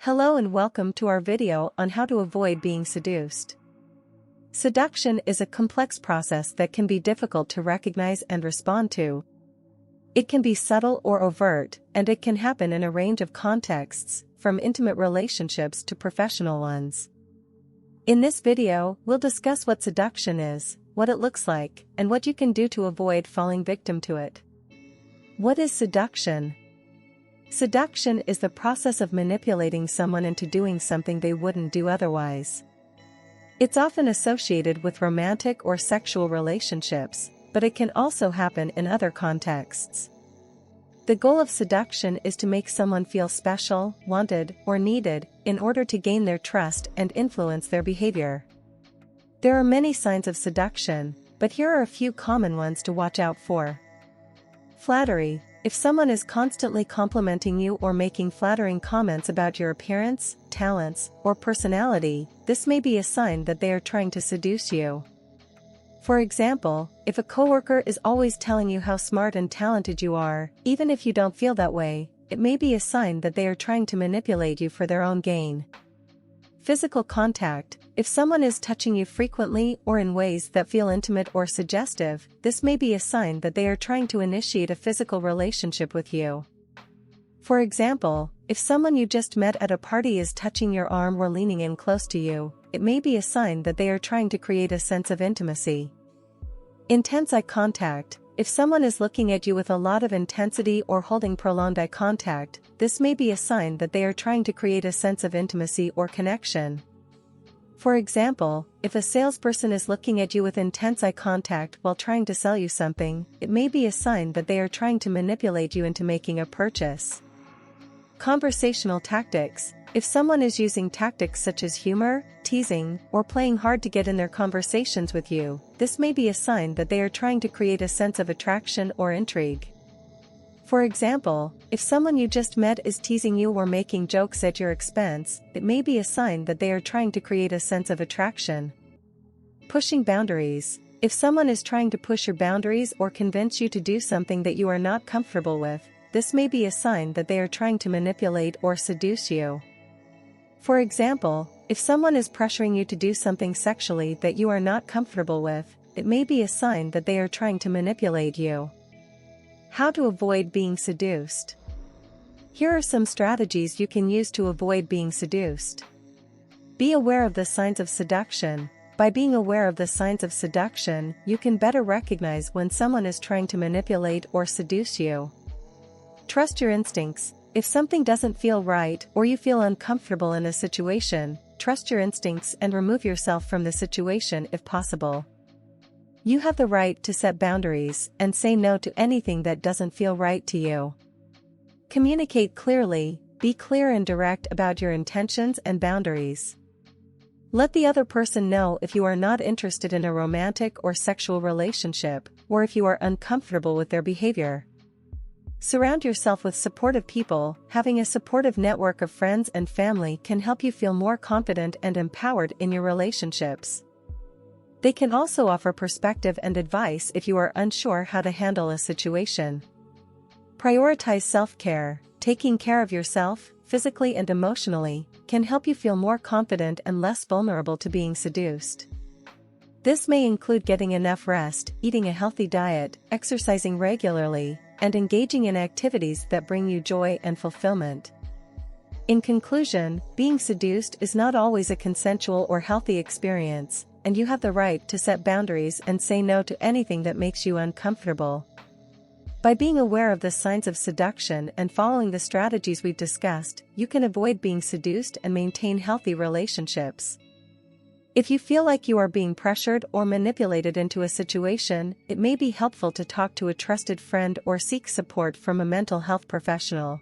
Hello and welcome to our video on how to avoid being seduced. Seduction is a complex process that can be difficult to recognize and respond to. It can be subtle or overt, and it can happen in a range of contexts, from intimate relationships to professional ones. In this video, we'll discuss what seduction is, what it looks like, and what you can do to avoid falling victim to it. What is seduction? Seduction is the process of manipulating someone into doing something they wouldn't do otherwise. It's often associated with romantic or sexual relationships, but it can also happen in other contexts. The goal of seduction is to make someone feel special, wanted, or needed, in order to gain their trust and influence their behavior. There are many signs of seduction, but here are a few common ones to watch out for. Flattery. If someone is constantly complimenting you or making flattering comments about your appearance, talents, or personality, this may be a sign that they are trying to seduce you. For example, if a coworker is always telling you how smart and talented you are, even if you don't feel that way, it may be a sign that they are trying to manipulate you for their own gain. Physical contact. If someone is touching you frequently or in ways that feel intimate or suggestive, this may be a sign that they are trying to initiate a physical relationship with you. For example, if someone you just met at a party is touching your arm or leaning in close to you, it may be a sign that they are trying to create a sense of intimacy. Intense eye contact. If someone is looking at you with a lot of intensity or holding prolonged eye contact, this may be a sign that they are trying to create a sense of intimacy or connection. For example, if a salesperson is looking at you with intense eye contact while trying to sell you something, it may be a sign that they are trying to manipulate you into making a purchase. Conversational tactics. If someone is using tactics such as humor, teasing, or playing hard to get in their conversations with you, this may be a sign that they are trying to create a sense of attraction or intrigue. For example, if someone you just met is teasing you or making jokes at your expense, it may be a sign that they are trying to create a sense of attraction. Pushing boundaries. If someone is trying to push your boundaries or convince you to do something that you are not comfortable with, this may be a sign that they are trying to manipulate or seduce you. For example, if someone is pressuring you to do something sexually that you are not comfortable with, it may be a sign that they are trying to manipulate you. How to avoid being seduced. Here are some strategies you can use to avoid being seduced. Be aware of the signs of seduction. By being aware of the signs of seduction, you can better recognize when someone is trying to manipulate or seduce you. Trust your instincts. If something doesn't feel right or you feel uncomfortable in a situation, trust your instincts and remove yourself from the situation if possible. You have the right to set boundaries and say no to anything that doesn't feel right to you. Communicate clearly. Be clear and direct about your intentions and boundaries. Let the other person know if you are not interested in a romantic or sexual relationship, or if you are uncomfortable with their behavior. Surround yourself with supportive people. Having a supportive network of friends and family can help you feel more confident and empowered in your relationships. They can also offer perspective and advice if you are unsure how to handle a situation. Prioritize self-care. Taking care of yourself, physically and emotionally, can help you feel more confident and less vulnerable to being seduced. This may include getting enough rest, eating a healthy diet, exercising regularly, and engaging in activities that bring you joy and fulfillment. In conclusion, being seduced is not always a consensual or healthy experience, and you have the right to set boundaries and say no to anything that makes you uncomfortable. By being aware of the signs of seduction and following the strategies we've discussed, you can avoid being seduced and maintain healthy relationships. If you feel like you are being pressured or manipulated into a situation, it may be helpful to talk to a trusted friend or seek support from a mental health professional.